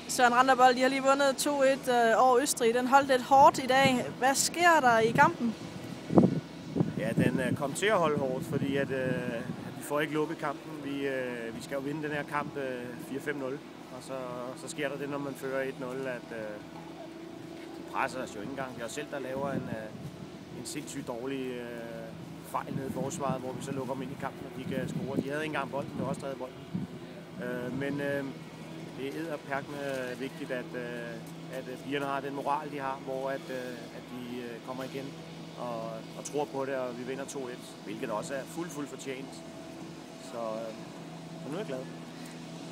Søren Randerbold, de har lige vundet 2-1 over Østrig. Den holdt lidt hårdt i dag. Hvad sker der i kampen? Ja, den kom til at holde hårdt, fordi at vi får ikke lukket kampen. Vi skal jo vinde den her kamp 4-5-0, og så sker der det, når man fører 1-0, at de presser os jo ikke engang. Det er os selv, der laver en sindssygt dårlig fejl nede i forsvaret, hvor vi så lukker dem ind i kampen, og de kan score. De havde ikke engang bolden, det var også stadig bolden. Men det er edderperkende vigtigt, at pigerne har den moral, de har, hvor at de kommer igen og tror på det, og vi vinder 2-1, hvilket også er fuldt fortjent. Så nu er jeg glad.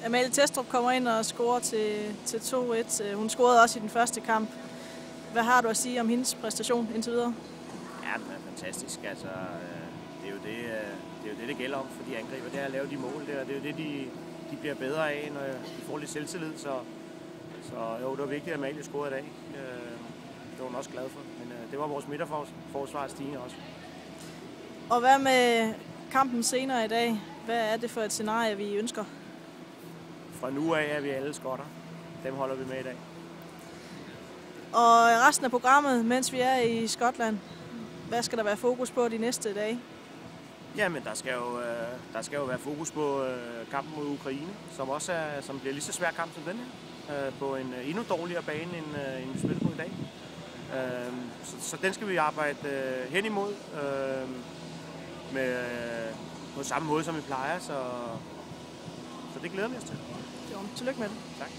Amalie Thestrup kommer ind og scorer til 2-1. Hun scorede også i den første kamp. Hvad har du at sige om hendes præstation indtil videre? Ja, den er fantastisk. Altså, det er jo det gælder om for de angriber, det er at lave de mål der. Det er jo det, de bliver bedre af, når de får lidt selvtillid. Så jo, det var vigtigt, at Amalie scorede i dag. Det var hun også glad for. Men det var vores midterforsvar Stine også. Og hvad med kampen senere i dag? Hvad er det for et scenarie, vi ønsker? Fra nu af er vi alle skotter. Dem holder vi med i dag. Og resten af programmet, mens vi er i Skotland, hvad skal der være fokus på de næste dage? Jamen, der skal jo være fokus på kampen mod Ukraine, som bliver lige så svær kamp som den her. På en endnu dårligere bane, end vi spillede på i dag. Så den skal vi arbejde hen imod på samme måde, som vi plejer. Så det glæder vi os til. Jo, tillykke med det. Tak.